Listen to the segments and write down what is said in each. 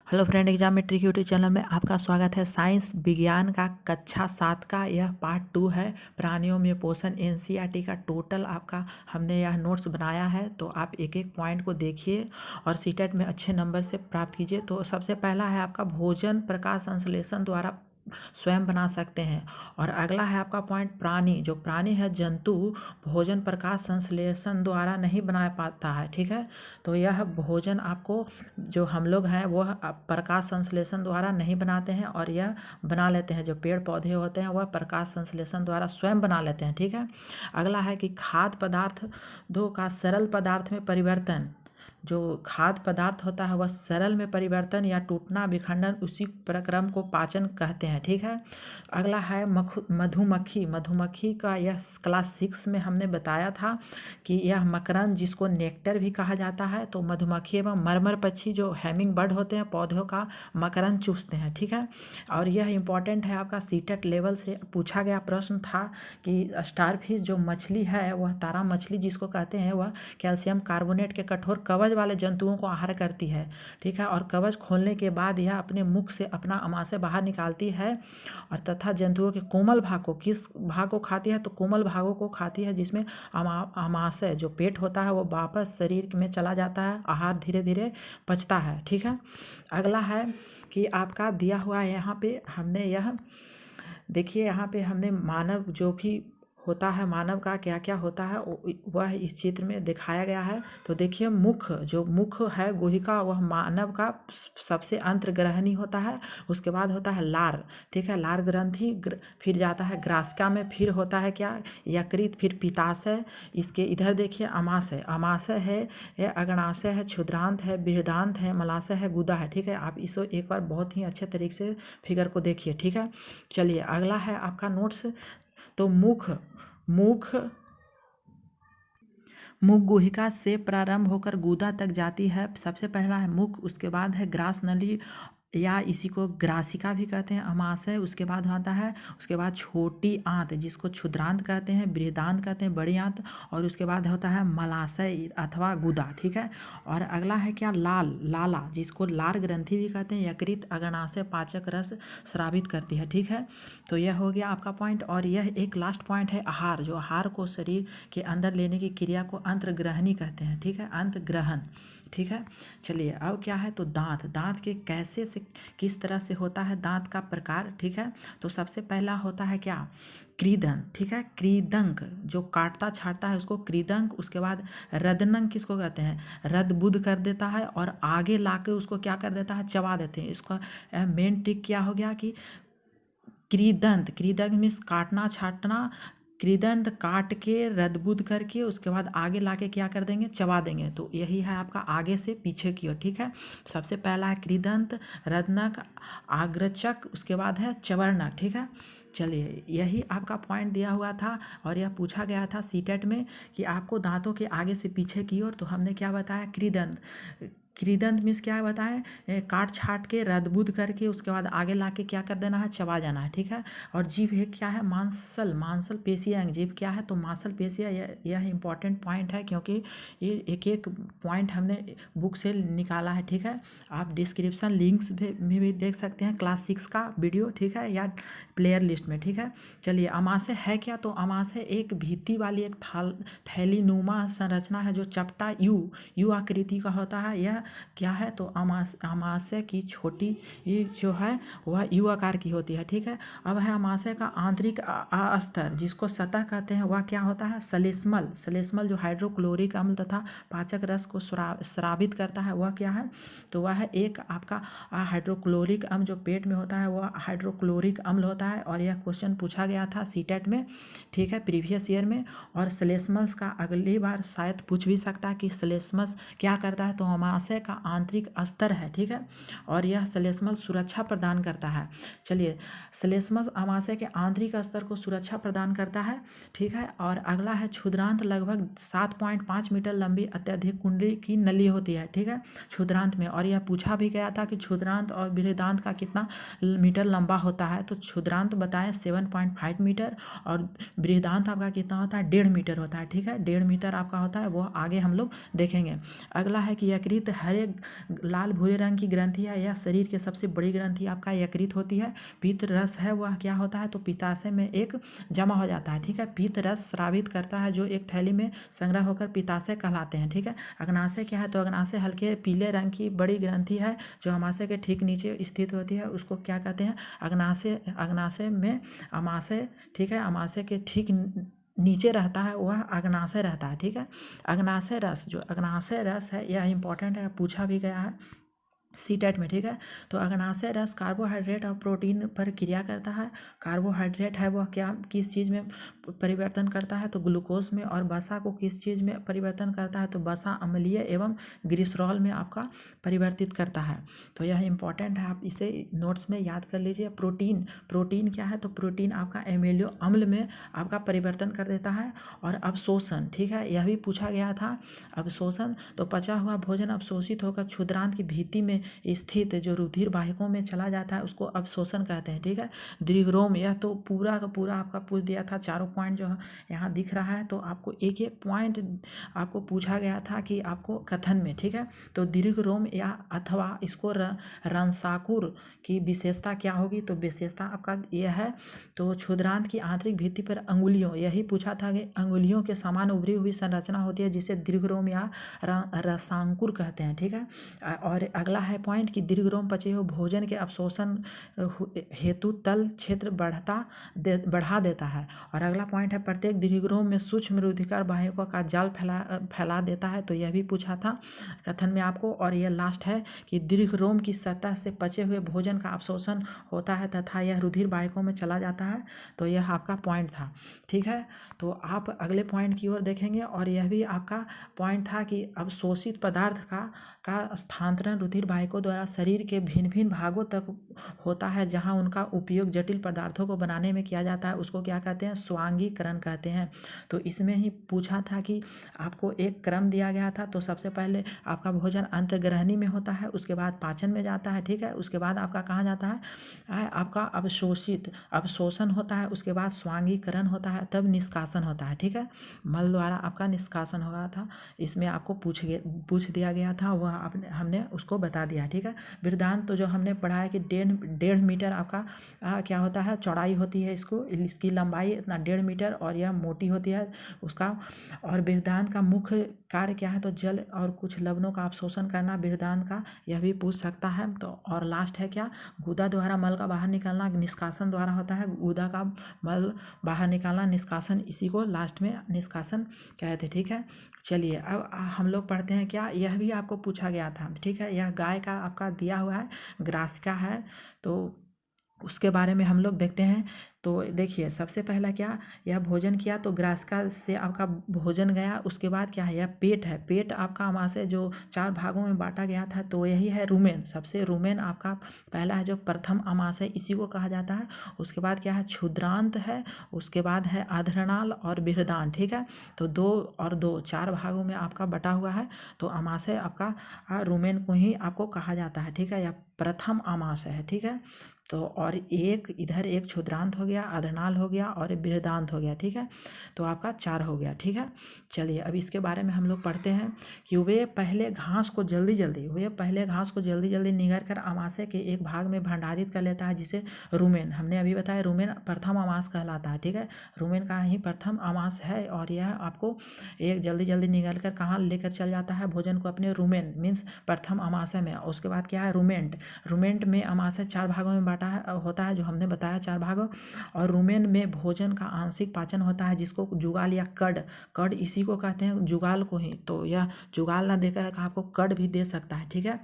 Hello friend, exam में trick YouTube channel में आपका स्वागत है। साइंस विज्ञान का कक्षा 7 का यह पार्ट 2 है। प्राणियों में पोषण एनसीईआरटी का टोटल आपका हमने यह नोट्स बनाया है, तो आप एक एक पॉइंट को देखिए और सीटेट में अच्छे नंबर से प्राप्त कीजिए। तो सबसे पहला है आपका भोजन प्रकाश संश्लेषण द्वारा स्वयं बना सकते हैं। और अगला है आपका पॉइंट प्राणी, जो प्राणी है जंतु भोजन प्रकाश संश्लेषण द्वारा नहीं बना पाता है। ठीक है, तो यह भोजन आपको जो हम लोग हैं वह प्रकाश संश्लेषण द्वारा नहीं बनाते हैं और यह बना लेते हैं। जो पेड़ पौधे होते हैं वह प्रकाश संश्लेषण द्वारा स्वयं बना लेते हैं। ठीक है, अगला है कि खाद्य पदार्थ दो का सरल पदार्थ में परिवर्तन। जो खाद्य पदार्थ होता है वह सरल में परिवर्तन या टूटना विखंडन, उसी प्रक्रम को पाचन कहते हैं। ठीक है, अगला है मधुमक्खी। मधुमक्खी का यह क्लास 6 में हमने बताया था कि यह मकरंद, जिसको नेक्टर भी कहा जाता है, तो मधुमक्खी एवं मरमर पक्षी जो हैमिंग बर्ड होते हैं पौधों का मकरंद चूसते हैं। ठीक है, और यह इंपॉर्टेंट है, आपका सीटेट लेवल से पूछा गया प्रश्न था कि स्टारफिश जो मछली है वह तारा मछली जिसको कहते हैं, वह कैल्शियम कार्बोनेट के कठोर कवच वाले जंतुओं को आहार करती है। ठीक है, और कवच खोलने के बाद यह अपने मुख से अपना अमाशय बाहर निकालती है और तथा जंतुओं के कोमल भाग को, किस भाग को खाती है, तो कोमल भागों को खाती है, जिसमें अमाशय जो पेट होता है वो वापस शरीर में चला जाता है, आहार धीरे धीरे पचता है। ठीक है, अगला है कि आपका दिया हुआ है यहाँ पे हमने यह देखिए, यहाँ पे हमने मानव जो भी होता है, मानव का क्या क्या होता है वह इस चित्र में दिखाया गया है। तो देखिए, मुख, जो मुख है गुहिका, वह मानव का सबसे अंतर्ग्रहणी होता है। उसके बाद होता है लार। ठीक है, लार ग्रंथि, फिर जाता है ग्रासिका में, फिर होता है क्या, यकृत, फिर पित्ताशय। इसके इधर देखिए अमाशय, अमाशय है, अग्नाशय है, क्षुद्रांत है, बृहदांत है, मलाशय है, गुदा है। ठीक है, आप इसको एक बार बहुत ही अच्छे तरीके से फिगर को देखिए। ठीक है, चलिए अगला है आपका नोट्स। तो मुख मुख मुख गुहिका से प्रारंभ होकर गुदा तक जाती है। सबसे पहला है मुख, उसके बाद है ग्रास नली या इसी को ग्रासिका भी कहते हैं, अमाशय। उसके बाद आता है, उसके बाद छोटी आंत जिसको क्षुद्रांत कहते हैं, बृहदांत कहते हैं, बड़ी आंत, और उसके बाद होता है मलाशय अथवा गुदा। ठीक है, और अगला है क्या, लाला, जिसको लार ग्रंथि भी कहते हैं, यकृत अग्नाशय पाचक रस स्रावित करती है। ठीक है, तो यह हो गया आपका पॉइंट। और यह एक लास्ट पॉइंट है आहार, जो आहार को शरीर के अंदर लेने की क्रिया को अंतर्ग्रहणी कहते हैं। ठीक है, अंतग्रहण। ठीक है, चलिए अब क्या है, तो दांत, दांत के कैसे से किस तरह से होता है दांत का प्रकार। ठीक है, तो सबसे पहला होता है क्या, क्रीदंत। ठीक है, क्रीदंक जो काटता छाटता है उसको क्रीदंक। उसके बाद रदनंक किसको कहते हैं, रद बुद्ध कर देता है और आगे लाके उसको क्या कर देता है, चबा देते हैं। इसका मेन ट्रिक क्या हो गया कि क्रीदंत, क्रीदंत मीन्स काटना छाटना, कृदंत काट के रद्बुद करके उसके बाद आगे लाके क्या कर देंगे, चबा देंगे। तो यही है आपका आगे से पीछे की ओर। ठीक है, सबसे पहला है कृदंत, रदनक, आग्रचक, उसके बाद है चवर्णक। ठीक है, चलिए यही आपका पॉइंट दिया हुआ था और यह पूछा गया था सीटेट में कि आपको दांतों के आगे से पीछे की ओर। तो हमने क्या बताया, कृदंत। कृदंत मीन्स क्या बताएं, काट छाट के रद्बुद करके उसके बाद आगे लाके क्या कर देना है, चबा जाना है। ठीक है, और जीभ है क्या है, मांसल, मांसल पेशियाँ। जीभ क्या है, तो मांसल पेशियाँ। यह इंपॉर्टेंट पॉइंट है क्योंकि ये एक एक पॉइंट हमने बुक से निकाला है। ठीक है, आप डिस्क्रिप्शन लिंक्स में भी देख सकते हैं क्लास 6 का वीडियो। ठीक है, या प्लेयर लिस्ट में। ठीक है, चलिए अमाशय है क्या, तो अमाशय एक भित्ति वाली एक थैली नुमा संरचना है जो चपटा यू आकृति का होता है। यह क्या है, तो अमाशय की छोटी ये जो है वह यू आकार की होती है। ठीक है, अब है अमाशय का आंतरिक स्तर, जिसको सतह कहते हैं, वह क्या होता है, सलेस्मल। सलेस्मल जो हाइड्रोक्लोरिक अम्ल तथा पाचक रस को स्रावित करता है, वह क्या है, तो वह है एक आपका हाइड्रोक्लोरिक अम्ल जो पेट में होता है वह हाइड्रोक्लोरिक अम्ल होता है। और यह क्वेश्चन पूछा गया था सीटेट में। ठीक है, प्रीवियस ईयर में। और सलेस्मस का अगली बार शायद पूछ भी सकता है कि सलेस्मस क्या करता है, तो अमाशय का आंतरिक स्तर है। ठीक है, और यह सलेस्मल सुरक्षा प्रदान करता है। चलिए, सलेस्मस अमाशय के आंतरिक स्तर को सुरक्षा प्रदान करता है। ठीक है, और अगला है क्षुद्रांत, लगभग 7.5 मीटर लंबी अत्यधिक कुंडली की नली होती है। ठीक है, क्षुद्रांत में। और यह पूछा भी गया था कि क्षुद्रांत और बृहदांत का कितना मीटर लंबा होता है, तो क्षुद्रांत बताएं 7.5 मीटर और बृहदांत आपका कितना होता है, 1.5 मीटर होता है। ठीक है, 1.5 मीटर आपका होता है, वो आगे हम लोग देखेंगे। अगला है कि यकृत हरे लाल भूरे रंग की ग्रंथि है, यह शरीर के सबसे बड़ी ग्रंथि आपका यकृत होती है। पित्त रस है वह क्या होता है, तो पित्ताशय में एक जमा हो जाता है, ठीक है। पित्त रस स्रावित करता है जो एक थैली में संग्रह होकर पित्ताशय कहलाते हैं, ठीक है। अग्नाशय क्या है, तो अग्नाशय हल्के पीले रंग की बड़ी ग्रंथि है जो अमाशय के ठीक नीचे स्थित होती है, उसको क्या कहते हैं, अग्नाशय। अग्नाशय में अमाशय, ठीक है, अमाशय के ठीक नीचे रहता है वह अग्नाशय रहता है, ठीक है। अग्नाशय रस, जो अग्नाशय रस है यह इंपॉर्टेंट है, पूछा भी गया है सीटेट में, ठीक है। तो अग्नाशय रस कार्बोहाइड्रेट और प्रोटीन पर क्रिया करता है। कार्बोहाइड्रेट है वह क्या किस चीज़ में परिवर्तन करता है, तो ग्लूकोज में, और वसा को किस चीज़ में परिवर्तन करता है, तो वसा अम्लीय एवं ग्लिसरॉल में आपका परिवर्तित करता है। तो यह इंपॉर्टेंट है, आप इसे नोट्स में याद कर लीजिए। प्रोटीन, प्रोटीन क्या है, तो प्रोटीन आपका एमिनो अम्ल में आपका परिवर्तन कर देता है। और अवशोषण, ठीक है, यह भी पूछा गया था। अवशोषण, तो पचा हुआ भोजन अवशोषित होकर क्षुद्रांत की भित्ति में स्थित जो रुधिर वाहिकों में चला जाता है उसको अवशोषण कहते हैं, ठीक है। दीर्घरोम, यह तो पूरा का पूरा आपका पूछ दिया था, चारों पॉइंट जो यहाँ दिख रहा है, तो आपको एक एक पॉइंट आपको पूछा गया था कि आपको कथन में, ठीक है। तो दीर्घरोम या अथवा इसको रंसाकुर की विशेषता क्या होगी, तो विशेषता आपका यह है, तो क्षुद्रांत की आंतरिक भित्ति पर अंगुलियों, यही पूछा था कि अंगुलियों के समान उभरी हुई संरचना होती है जिसे दीर्घरोम या रसांकुर कहते हैं, ठीक है। और अगला है पॉइंट कि दीर्घरोम पचे हुए भोजन के अवशोषण हेतु तल क्षेत्र बढ़ा देता है। और अगला पॉइंट है प्रत्येक दीर्घरोम में सूक्ष्म रुधिर वाहिकों का जाल फैला देता है, तो यह भी पूछा था कथन में आपको। और यह लास्ट है कि दीर्घरोम की सतह से पचे हुए भोजन का अवशोषण होता है तथा यह रुधिर वाहिकों में चला जाता है, तो यह आपका पॉइंट था, ठीक है। तो आप अगले पॉइंट की ओर देखेंगे, और यह भी आपका पॉइंट था कि अवशोषित पदार्थ का स्थानांतरण रुधिर वाहिकों द्वारा शरीर के भिन्न भिन्न भागों तक होता है जहां उनका उपयोग जटिल पदार्थों को बनाने में किया जाता है, उसको क्या कहते हैं, स्वांगीकरण कहते हैं। तो इसमें ही पूछा था कि आपको एक क्रम दिया गया था, तो सबसे पहले आपका भोजन अंतर्ग्रहणी में होता है, उसके बाद पाचन में जाता है, ठीक है। उसके बाद आपका कहाँ जाता है, आपका अवशोषण होता है, उसके बाद स्वांगीकरण होता है, तब निष्कासन होता है, ठीक है। मल द्वारा आपका निष्कासन हो गया था, इसमें आपको पूछ दिया गया था, वह हमने उसको बता दिया, ठीक है। वृद्धांत, तो जो हमने पढ़ा है कि 1.5 मीटर आपका क्या होता है, चौड़ाई होती है, इसकी लंबाई इतना 1.5 मीटर, और यह मोटी होती है उसका। और वृद्धांत का मुख्य कार्य क्या है, तो जल और कुछ लवणों का अवशोषण करना वृद्धांत का, यह भी पूछ सकता है। तो और लास्ट है क्या, गुदा द्वारा मल का बाहर निकलना निष्कासन द्वारा होता है, गुदा का मल बाहर निकालना निष्कासन, इसी को लास्ट में निष्कासन कहते हैं, ठीक है। चलिए अब हम लोग पढ़ते हैं क्या, यह भी आपको पूछा गया था, ठीक है। यह गाय का आपका दिया हुआ है, ग्रासिका है, तो उसके बारे में हम लोग देखते हैं। तो देखिए सबसे पहला क्या, यह भोजन किया तो ग्रासिका से आपका भोजन गया, उसके बाद क्या है, यह पेट है, पेट आपका वहाँ से जो 4 भागों में बांटा गया था, तो यही है रुमेन, सबसे रुमेन आपका पहला है जो प्रथम आमाशय, इसी को कहा जाता है। उसके बाद क्या है, क्षुद्रांत है, उसके बाद है आधरनाल और बृहदान, ठीक है। तो 2 और 2 4 भागों में आपका बटा हुआ है, तो आमाशय आपका रुमेन को ही आपको कहा जाता है, ठीक है, या प्रथम आमाशय है, ठीक है। तो और एक इधर एक क्षुद्रांत हो गया, आधरनाल हो गया और बृहदांत हो गया, ठीक है। तो आपका 4 हो गया, ठीक है। चलिए अब इसके बारे में हम लोग पढ़ते हैं कि वे पहले घास को जल्दी जल्दी निगल कर आमाशय के एक भाग में भंडारित कर लेता है, जिसे रुमेन, हमने अभी बताया रुमेन प्रथम आमाश कहलाता है, ठीक है। रुमेन का ही प्रथम आमाश है, और यह आपको एक जल्दी निगल कर कहाँ लेकर चल जाता है भोजन को, अपने रुमेन मीन्स प्रथम आमाशय में। उसके बाद क्या है, रुमेंट में आमाशय 4 भागों में होता है, जो हमने बताया 4 भागों। और रुमेन में भोजन का आंशिक पाचन होता है, जिसको जुगाल या कड इसी को कहते हैं, जुगाल को ही, तो यह जुगाल ना देकर आपको कड भी दे सकता है, ठीक है।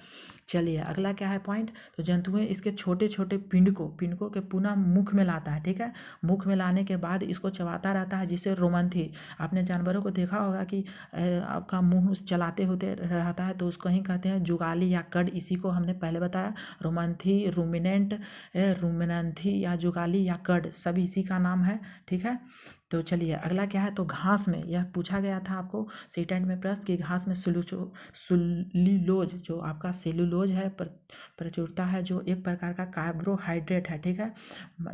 चलिए अगला क्या है पॉइंट, तो जंतुएं इसके छोटे छोटे पिंडकों के पुनः मुख में लाता है, ठीक है। मुख में लाने के बाद इसको चबाता रहता है, जिसे रोमंथी, आपने जानवरों को देखा होगा कि आपका मुंह चलाते होते रहता है, तो उसको ही कहते हैं जुगाली या कड, इसी को हमने पहले बताया। रोमंथी, रुमिनेंट, रुमिनंथी या जुगाली या कड, सभी इसी का नाम है, ठीक है। तो चलिए अगला क्या है, तो घास में यह पूछा गया था आपको सीटेट में प्रश्न कि घास में सुल्लीलोज जो आपका सेलुलोज है प्रचुरता है, जो एक प्रकार का कार्बोहाइड्रेट है। ठीक है,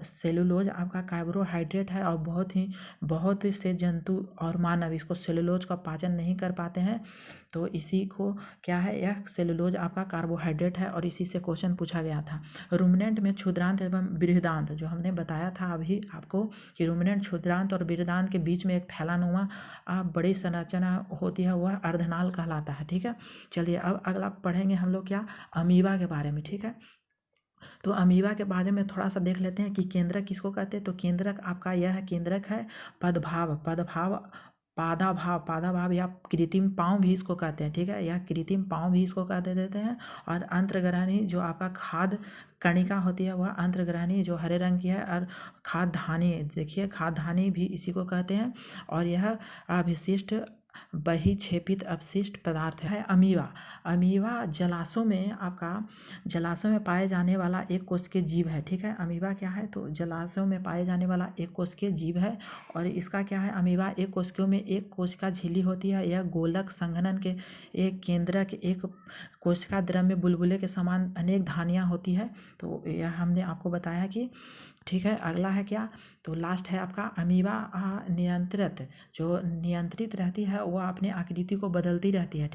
सेलुलोज आपका कार्बोहाइड्रेट है और बहुत से जंतु और मानव इसको सेलुलोज का पाचन नहीं कर पाते हैं। तो इसी को क्या है, यह सेलुलोज आपका कार्बोहाइड्रेट है और इसी से क्वेश्चन पूछा गया था। रुमिनेंट में क्षुद्रांत एवं बृहदांत, जो हमने बताया था अभी आपको कि रुमिनेंट क्षुद्रांत और बृहदांत के बीच में एक थैलानुमा बड़ी संरचना होती है, वह अर्धनाल कहलाता है। ठीक है, चलिए अब अगला पढ़ेंगे हम लोग क्या, अमीबा के बारे में। ठीक है, तो अमीबा के बारे में थोड़ा सा देख लेते हैं कि केंद्रक किसको कहते हैं। तो केंद्रक आपका यह केंद्रक है पदभाव पादाभाव या कृत्रिम पाँव भी इसको कहते हैं। ठीक है, यह कृत्रिम पाँव भी इसको कहते देते हैं। और अंतर्ग्रहणी जो आपका खाद कणिका होती है, वह अंतर्ग्रहणी जो हरे रंग की है। और खाद्यधानी, देखिए खाद्यधानी भी इसी को कहते हैं। और यह अवशिष्ट बहिक्षेपित अपशिष्ट पदार्थ है। अमीबा जलाशयों में पाए जाने वाला एक कोश के जीव है। ठीक है, अमीबा क्या है, तो जलाशयों में पाए जाने वाला एक कोश के जीव है। और इसका क्या है, अमीबा एक कोशिकाओं में एक कोशिका झिल्ली होती है। यह गोलक संघनन के एक केंद्रक एक कोशिका द्रव में बुलबुले के समान अनेक धानियाँ होती है। तो यह हमने आपको बताया कि ठीक है। अगला है क्या, तो लास्ट है आपका अमीबा नियंत्रित रहती है, वह अपने आकृति को बदलती रहती है।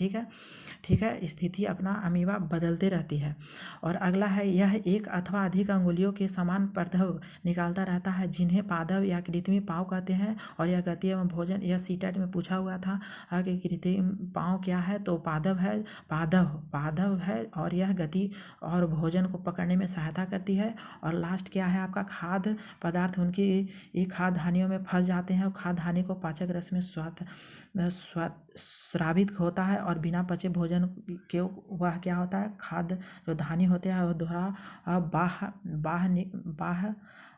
ठीक है, स्थिति अपना अमीबा बदलते रहती है। और अगला है, यह एक अथवा अधिक अंगुलियों के समान प्रधव निकालता रहता है, जिन्हें पादव या कृत्रिम पाँव कहते हैं। और यह गति एवं भोजन, यह सीटेट में पूछा हुआ था कि कृत्रिम पाँव क्या है, तो पादव है और यह गति और भोजन को पकड़ने में सहायता करती है। और लास्ट क्या है आपका, खाद्य पदार्थ उनकी खाद्य धानियों में फंस जाते हैं और खाद्य धानी को पाचक रस में स्रावित होता है और बिना पचे भोजन के वह क्या होता है, खाद्य जो धानी होते हैं वह द्वारा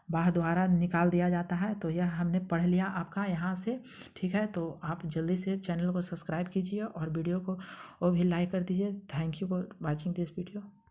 बाह द्वारा निकाल दिया जाता है। तो यह हमने पढ़ लिया आपका यहाँ से। ठीक है, तो आप जल्दी से चैनल को सब्सक्राइब कीजिए और वीडियो को भी लाइक कर दीजिए। Thank you for watching this video.